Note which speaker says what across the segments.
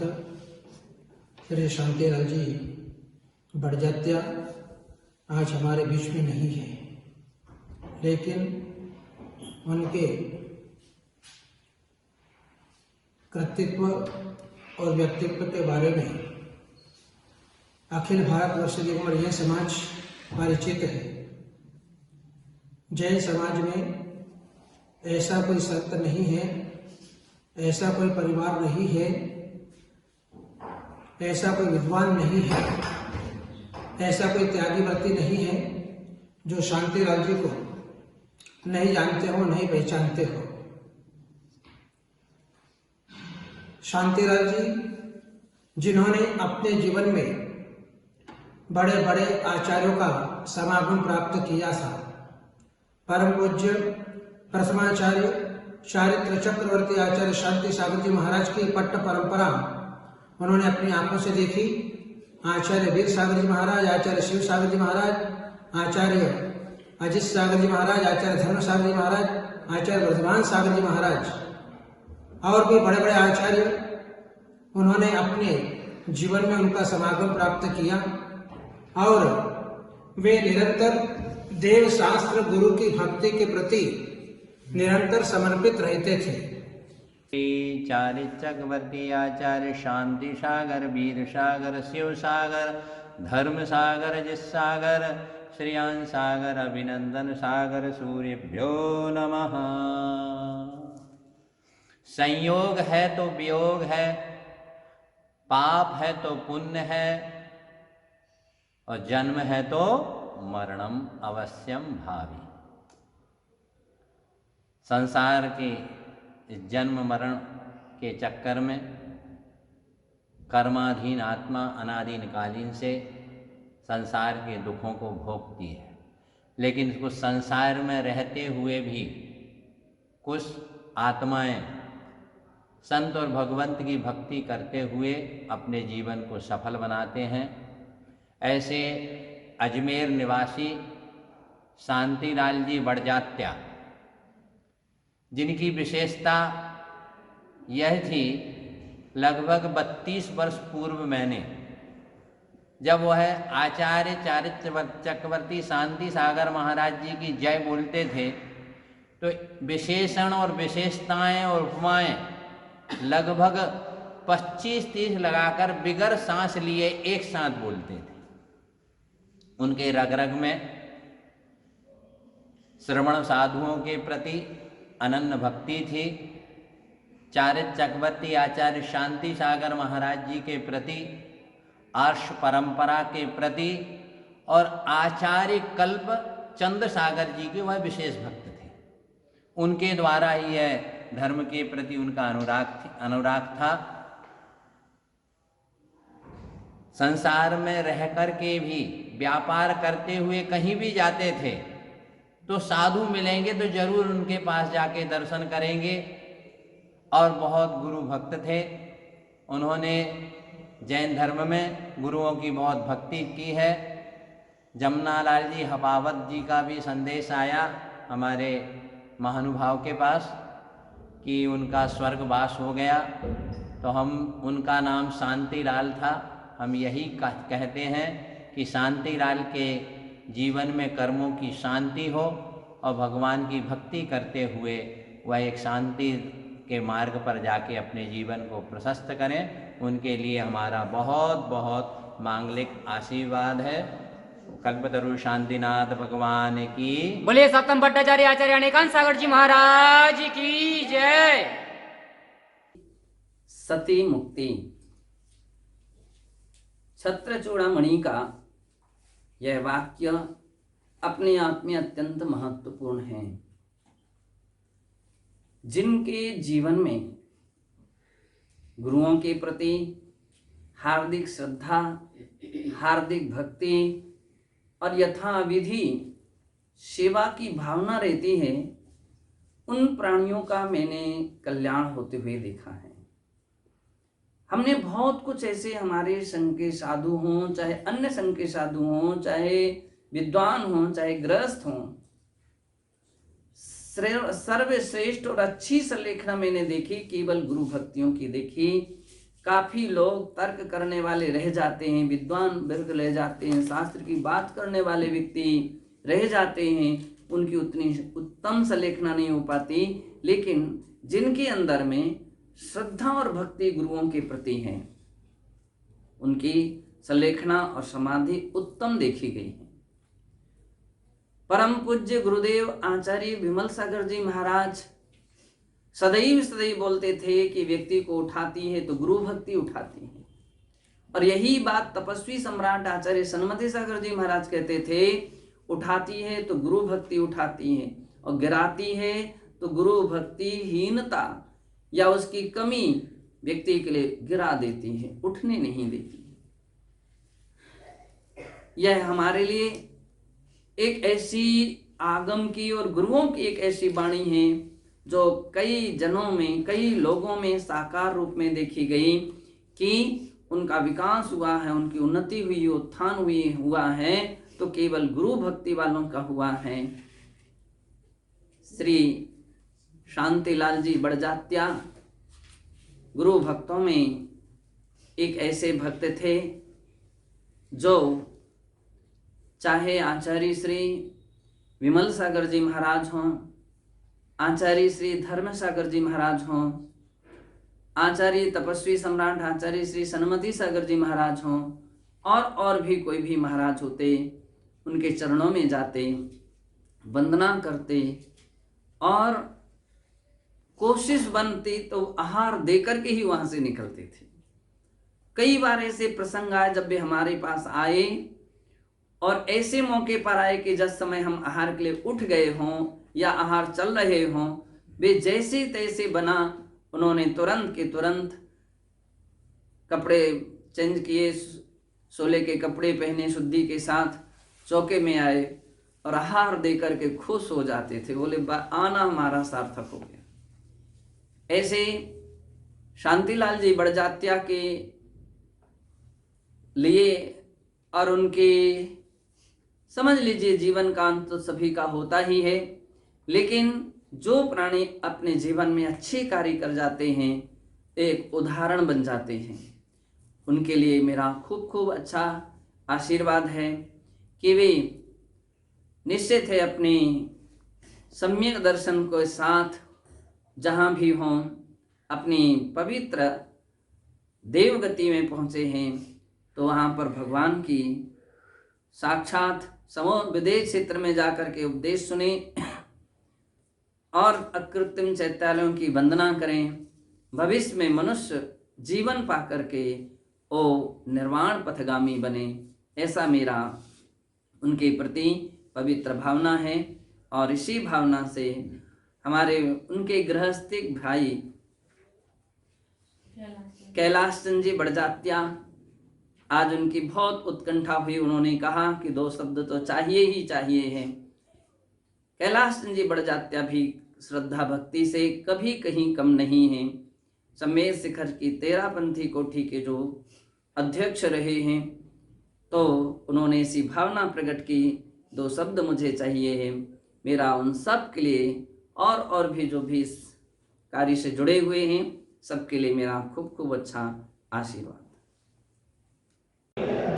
Speaker 1: श्री शांतिलाल जी बड़जात्या आज हमारे बीच में नहीं है, लेकिन उनके कृतित्व और व्यक्तित्व के बारे में अखिल भारतवर्ष के यह समाज परिचित है। जैन समाज में ऐसा कोई संत नहीं है, ऐसा कोई परिवार नहीं है, ऐसा कोई विद्वान नहीं है, ऐसा कोई त्यागी व्यक्ति नहीं है जो शांतिलाल जी को नहीं जानते हो, नहीं पहचानते हो। शांतिलाल जी जिन्होंने अपने जीवन में बड़े बड़े आचार्यों का समागम प्राप्त किया था, परम पूज्य प्रथमाचार्य चारित्र चक्रवर्ती आचार्य शांति सागर जी महाराज की पट्ट परंपरा उन्होंने अपनी आंखों से देखी। आचार्य वीर सागर जी महाराज, आचार्य शिव सागर जी महाराज, आचार्य अजित सागर जी महाराज, आचार्य धर्म सागर जी महाराज, आचार्य वर्धमान सागर जी महाराज और भी बड़े बड़े आचार्य, उन्होंने अपने जीवन में उनका समागम प्राप्त किया और वे निरंतर देव शास्त्र गुरु की भक्ति के प्रति निरंतर समर्पित रहते थे।
Speaker 2: चारित्र चक्रवर्ती आचार्य शांति सागर, वीर सागर, शिव सागर, धर्म सागर, अजित सागर, श्रेयांश सागर, अभिनंदन सागर, सूर्यभ्यो नमः। संयोग है तो वियोग है, पाप है तो पुण्य है, और जन्म है तो मरणम अवश्यम भावी। संसार के इस जन्म मरण के चक्कर में कर्माधीन आत्मा अनादिकालीन से संसार के दुखों को भोगती है, लेकिन कुछ संसार में रहते हुए भी कुछ आत्माएं संत और भगवंत की भक्ति करते हुए अपने जीवन को सफल बनाते हैं। ऐसे अजमेर निवासी शांतिलाल जी बड़जात्या, जिनकी विशेषता यह थी, लगभग 32 वर्ष पूर्व मैंने जब वह आचार्य चारित्र चक्रवर्ती शांति सागर महाराज जी की जय बोलते थे तो विशेषण और विशेषताएं और उपमाएं लगभग 25-30 लगाकर बिगर सांस लिए एक साथ बोलते थे। उनके रग रग में श्रवण साधुओं के प्रति अनन्य भक्ति थी। चारित्र चक्रवर्ती आचार्य शांति सागर महाराज जी के प्रति, आर्ष परंपरा के प्रति और आचार्य कल्प चंद्र सागर जी के वह विशेष भक्त थे। उनके द्वारा ही यह धर्म के प्रति उनका अनुराग था। संसार में रह कर के भी व्यापार करते हुए कहीं भी जाते थे तो साधु मिलेंगे तो जरूर उनके पास जाके दर्शन करेंगे, और बहुत गुरु भक्त थे। उन्होंने जैन धर्म में गुरुओं की बहुत भक्ति की है। जमुनालाल जी हपावत जी का भी संदेश आया हमारे महानुभाव के पास कि उनका स्वर्गवास हो गया, तो हम उनका नाम शांतिलाल था। हम यही कहते हैं कि शांतिलाल के जीवन में कर्मों की शांति हो और भगवान की भक्ति करते हुए वह एक शांति के मार्ग पर जाके अपने जीवन को प्रशस्त करें। उनके लिए हमारा बहुत बहुत मांगलिक आशीर्वाद है। कल्पतरु शांतिनाथ भगवान की
Speaker 3: बोले। सप्तम भट्टाचार्य आचार्य अनेकांत सागर जी महाराज की जय।
Speaker 4: सती मुक्ति। छत्रचूड़ामणि का यह वाक्य अपने आप में अत्यंत महत्वपूर्ण है। जिनके जीवन में गुरुओं के प्रति हार्दिक श्रद्धा, हार्दिक भक्ति और यथाविधि सेवा की भावना रहती है, उन प्राणियों का मैंने कल्याण होते हुए देखा है। हमने बहुत कुछ ऐसे हमारे संघ के साधु हों, चाहे अन्य संघ के साधु हों, चाहे विद्वान हों, चाहे गृहस्थ हों, सर्वश्रेष्ठ और अच्छी संलेखना मैंने देखी, केवल गुरु भक्तियों की देखी। काफी लोग तर्क करने वाले रह जाते हैं, विद्वान वर्ग रह जाते हैं, शास्त्र की बात करने वाले व्यक्ति रह जाते हैं, उनकी उतनी उत्तम सलेखना नहीं हो पाती। लेकिन जिनके अंदर में श्रद्धा और भक्ति गुरुओं के प्रति है, उनकी सलेखना और समाधि उत्तम देखी गई है। परम पूज्य गुरुदेव आचार्य विमल सागर जी महाराज सदैव सदैव बोलते थे कि व्यक्ति को उठाती है तो गुरु भक्ति उठाती है। और यही बात तपस्वी सम्राट आचार्य सन्मति सागर जी महाराज कहते थे, उठाती है तो गुरु भक्ति उठाती है, और गिराती है तो गुरु भक्ति हीनता या उसकी कमी व्यक्ति के लिए गिरा देती है, उठने नहीं देती। यह हमारे लिए एक ऐसी आगम की और गुरुओं की एक ऐसी वाणी है जो कई जनों में, कई लोगों में साकार रूप में देखी गई कि उनका विकास हुआ है, उनकी उन्नति हुई, उत्थान हुआ है तो केवल गुरु भक्ति वालों का हुआ है। श्री शांतिलाल जी बड़जात्या गुरु भक्तों में एक ऐसे भक्त थे जो चाहे आचार्य श्री विमल सागर जी महाराज हों, आचार्य श्री धर्म सागर जी महाराज हों, आचार्य तपस्वी सम्राट आचार्य श्री सन्मति सागर जी महाराज हों, और भी कोई भी महाराज होते, उनके चरणों में जाते, वंदना करते और कोशिश बनती तो आहार देकर के ही वहां से निकलते थे। कई बार ऐसे प्रसंग आए जब वे हमारे पास आए और ऐसे मौके पर आए कि जिस समय हम आहार के लिए उठ गए हों या आहार चल रहे हों, वे जैसे तैसे बना उन्होंने तुरंत के तुरंत कपड़े चेंज किए, सोले के कपड़े पहने, शुद्धि के साथ चौके में आए और आहार देकर के खुश हो जाते थे, बोले आना हमारा सार्थक हो गया। ऐसे शांतिलाल जी बड़जात्या के लिए और उनके समझ लीजिए जीवन का अंत तो सभी का होता ही है, लेकिन जो प्राणी अपने जीवन में अच्छे कार्य कर जाते हैं, एक उदाहरण बन जाते हैं, उनके लिए मेरा खूब खूब अच्छा आशीर्वाद है कि वे निश्चित है अपने सम्यक दर्शन के साथ जहाँ भी हों अपनी पवित्र देवगति में पहुँचे हैं तो वहाँ पर भगवान की साक्षात समूह विदेश क्षेत्र में जाकर के उपदेश सुने और अकृत्रिम चैत्यालयों की वंदना करें, भविष्य में मनुष्य जीवन पा करके ओ निर्वाण पथगामी बने। ऐसा मेरा उनके प्रति पवित्र भावना है और इसी भावना से हमारे उनके गृहस्थिक भाई कैलाश चंद जी बड़जात्या, आज उनकी बहुत उत्कंठा हुई। उन्होंने कहा कि 2 शब्द तो चाहिए ही चाहिए हैं। कैलाश चंद जी बड़जात्या भी श्रद्धा भक्ति से कभी कहीं कम नहीं हैं। सम्मेद शिखर की 13पंथी कोठी के जो अध्यक्ष रहे हैं, तो उन्होंने ऐसी भावना प्रकट की 2 शब्द मुझे चाहिए है। मेरा उन सब के लिए और भी जो भी इस कार्य से जुड़े हुए हैं सबके लिए मेरा खूब खूब अच्छा आशीर्वाद।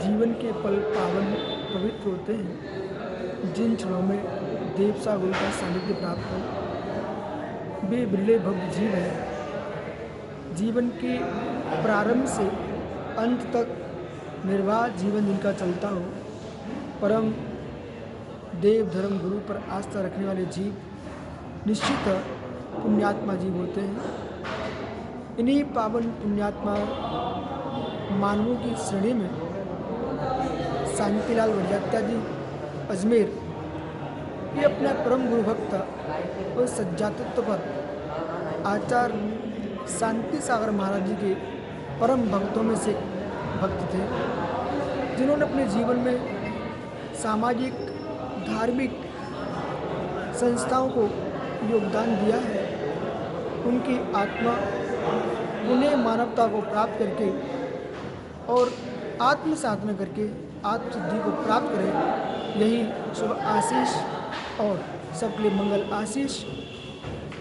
Speaker 5: जीवन के पल पावन पवित्र होते हैं। जिन क्षणों में देव सा गुरु का सानिध्य प्राप्त हो, वे बिरले भक्त जीव हैं। जीवन के प्रारंभ से अंत तक निर्वाह जीवन जिनका चलता हो, परम देव धर्म गुरु पर आस्था रखने वाले जीव निश्चित पुण्यात्मा जीव होते हैं। इन्हीं पावन पुण्यात्मा मानवों की श्रेणी में शांतिलाल बड़जात्या जी अजमेर, ये अपना परम गुरु भक्त और सज्जातत्व पर आचार्य शांति सागर महाराज जी के परम भक्तों में से भक्त थे, जिन्होंने अपने जीवन में सामाजिक धार्मिक संस्थाओं को योगदान दिया है। उनकी आत्मा उन्हें मानवता को प्राप्त करके और आत्म साधना करके आत्मसिद्धि को प्राप्त करें, यही शुभ आशीष और सबके लिए मंगल आशीष।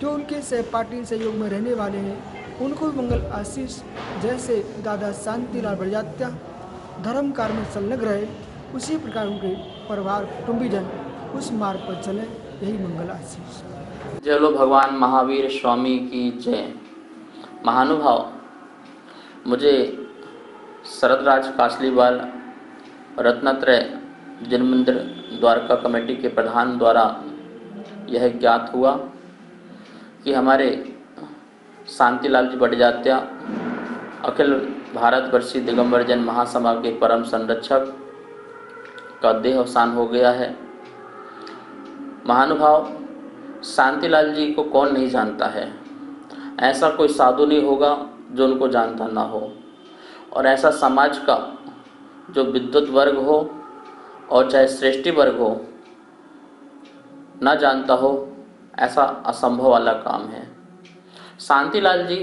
Speaker 5: जो उनके सहपाठी सहयोग में रहने वाले हैं उनको भी मंगल आशीष। जैसे दादा शांतिलाल बड़जात्या धर्म कार्य में संलग्न रहे, उसी प्रकार उनके परिवार कुटुंबीजन उस मार्ग पर चले, यही मंगल आशीष।
Speaker 6: जय लो भगवान महावीर स्वामी की जय। महानुभाव, मुझे शरदराज कासलीवाल रत्नत्रय जिन मंदिर द्वारका कमेटी के प्रधान द्वारा यह ज्ञात हुआ कि हमारे शांतिलाल जी बड़जात्या अखिल भारतवर्षीय दिगंबर जैन महासभा के परम संरक्षक का देह अवसान हो गया है। महानुभाव, शांतिलाल जी को कौन नहीं जानता है। ऐसा कोई साधु नहीं होगा जो उनको जानता ना हो, और ऐसा समाज का जो विद्वत वर्ग हो और चाहे श्रेष्ठी वर्ग हो ना जानता हो, ऐसा असंभव वाला काम है। शांतिलाल जी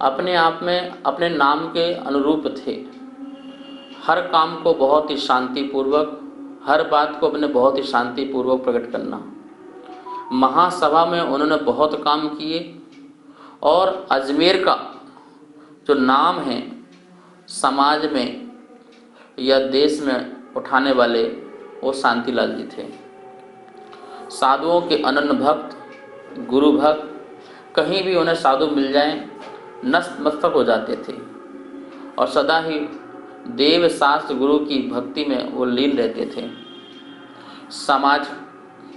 Speaker 6: अपने आप में अपने नाम के अनुरूप थे। हर काम को बहुत ही शांतिपूर्वक, हर बात को अपने बहुत ही शांतिपूर्वक प्रकट करना। महासभा में उन्होंने बहुत काम किए, और अजमेर का जो नाम है समाज में या देश में उठाने वाले, वो शांतिलाल जी थे। साधुओं के अनन्य भक्त, गुरु भक्त, कहीं भी उन्हें साधु मिल जाएं नतमस्तक हो जाते थे, और सदा ही देव शास्त्र गुरु की भक्ति में वो लीन रहते थे। समाज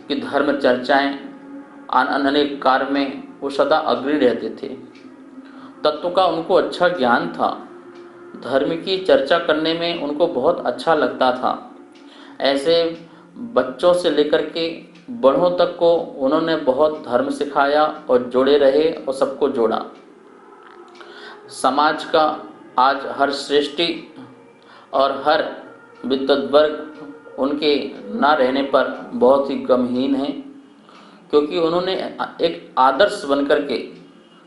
Speaker 6: की धर्म चर्चाएं, अनेक कार्य में वो सदा अग्रणी रहते थे। तत्व का उनको अच्छा ज्ञान था, धर्म की चर्चा करने में उनको बहुत अच्छा लगता था। ऐसे बच्चों से लेकर के बड़ों तक को उन्होंने बहुत धर्म सिखाया और जोड़े रहे और सबको जोड़ा। समाज का आज हर श्रेष्ठी और हर विद्वत वर्ग उनके ना रहने पर बहुत ही गमहीन है, क्योंकि उन्होंने एक आदर्श बनकर के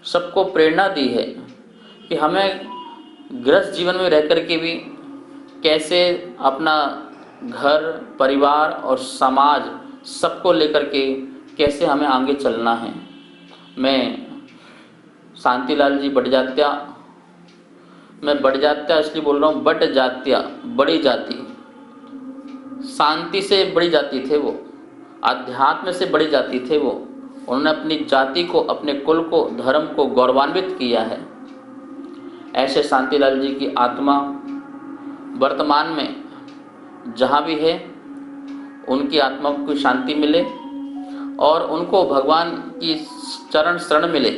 Speaker 6: सबको प्रेरणा दी है कि हमें गृहस्थ जीवन में रह कर के भी कैसे अपना घर, परिवार और समाज सबको लेकर के कैसे हमें आगे चलना है। मैं शांतिलाल जी बड़जात्या, मैं बड़जात्या इसलिए बोल रहा हूँ, बट जात्या बड़ी जाति, शांति से बड़ी जाति थे वो, अध्यात्म से बड़ी जाति थे वो। उन्होंने अपनी जाति को, अपने कुल को, धर्म को गौरवान्वित किया है। ऐसे शांतिलाल जी की आत्मा वर्तमान में जहाँ भी है, उनकी आत्मा को शांति मिले और उनको भगवान की चरण शरण मिले।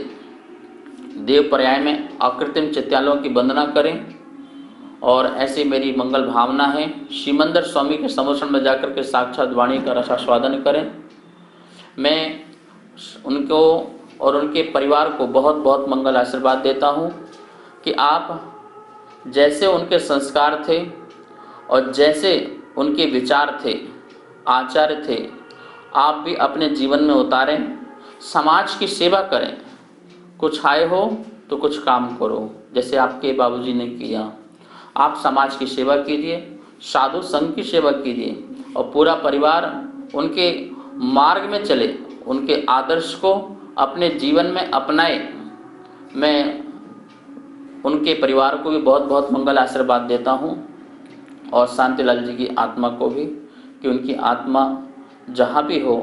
Speaker 6: देव पर्याय में अकृत्रिम चित्यालों की वंदना करें, और ऐसी मेरी मंगल भावना है। श्रीमंदर स्वामी के समर्षण में जाकर के साक्षात वाणी का रसास्वादन करें। मैं उनको और उनके परिवार को बहुत बहुत मंगल आशीर्वाद देता हूँ कि आप जैसे उनके संस्कार थे और जैसे उनके विचार थे, आचार्य थे, आप भी अपने जीवन में उतारें। समाज की सेवा करें, कुछ आए हो तो कुछ काम करो, जैसे आपके बाबूजी ने किया। आप समाज की सेवा कीजिए, साधु संघ की सेवा कीजिए, और पूरा परिवार उनके मार्ग में चले, उनके आदर्श को अपने जीवन में अपनाए। मैं उनके परिवार को भी बहुत बहुत मंगल आशीर्वाद देता हूँ, और शांतिलाल जी की आत्मा को भी, कि उनकी आत्मा जहाँ भी हो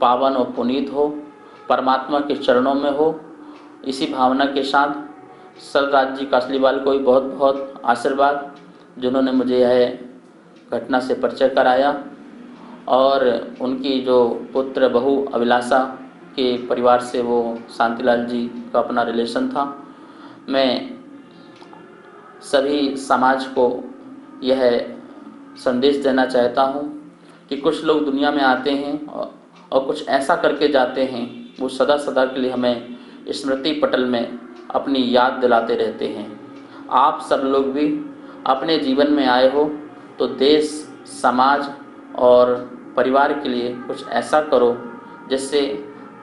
Speaker 6: पावन और पुनीत हो, परमात्मा के चरणों में हो। इसी भावना के साथ शरदराज जी कासलीवाल को भी बहुत बहुत आशीर्वाद, जिन्होंने मुझे यह घटना से परिचय कराया, और उनकी जो पुत्र बहू अभिलाषा के परिवार से वो शांतिलाल जी का अपना रिलेशन था। मैं सभी समाज को यह संदेश देना चाहता हूँ कि कुछ लोग दुनिया में आते हैं और कुछ ऐसा करके जाते हैं, वो सदा सदा के लिए हमें स्मृति पटल में अपनी याद दिलाते रहते हैं। आप सब लोग भी अपने जीवन में आए हो तो देश, समाज और परिवार के लिए कुछ ऐसा करो जिससे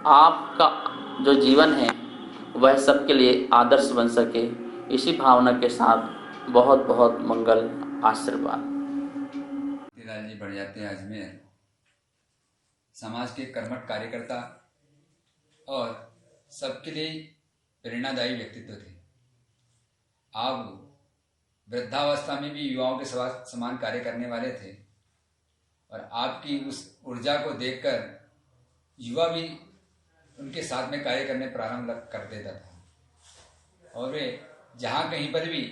Speaker 6: आपका जो जीवन है वह सबके लिए आदर्श बन सके। इसी भावना के साथ बहुत बहुत मंगल आशीर्वाद।
Speaker 7: शांतिलाल जी बड़जात्या अजमेर समाज के कर्मठ कार्यकर्ता और सबके लिए प्रेरणादायी व्यक्तित्व थे। आप वृद्धावस्था में भी युवाओं के समान कार्य करने वाले थे और आपकी उस ऊर्जा को देखकर युवा भी उनके साथ में कार्य करने प्रारंभ कर देता था। और वे जहाँ कहीं पर भी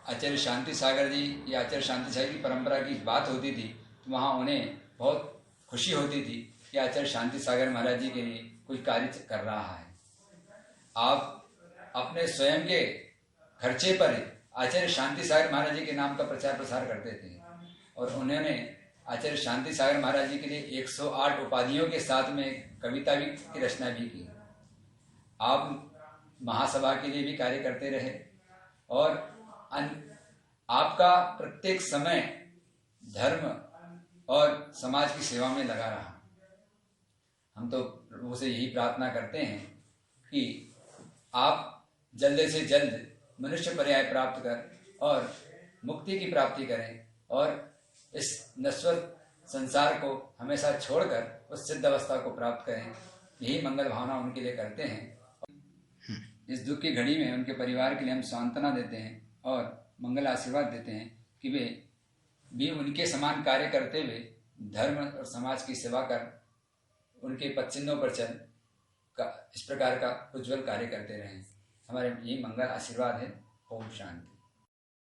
Speaker 7: आचार्य शांति सागर जी या आचार्य शांति सागर की परंपरा की बात होती थी तो वहाँ उन्हें बहुत खुशी होती थी कि आचार्य शांति सागर महाराज जी के लिए कोई कार्य कर रहा है। आप अपने स्वयं के खर्चे पर आचार्य शांति सागर महाराज जी के नाम का प्रचार प्रसार करते थे और उन्होंने आचार्य शांति सागर महाराज जी के लिए 108 उपाधियों के साथ में कविता भी की रचना भी की। आप महासभा के लिए भी कार्य करते रहे और आपका प्रत्येक समय धर्म और समाज की सेवा में लगा रहा। हम तो प्रभु से यही प्रार्थना करते हैं कि आप जल्द से जल्द मनुष्य पर्याय प्राप्त कर और मुक्ति की प्राप्ति करें और इस नश्वर संसार को हमेशा छोड़कर उस सिद्ध अवस्था को प्राप्त करें। यही मंगल भावना उनके लिए करते हैं। इस दुख की घड़ी में उनके परिवार के लिए हम सांत्वना देते हैं और मंगल आशीर्वाद देते हैं कि वे भी उनके समान कार्य करते हुए धर्म और समाज की सेवा कर उनके पदचिन्हों पर चल इस प्रकार का उज्जवल कार्य करते रहें। हमारे ये मंगल आशीर्वाद है। ओम शांति।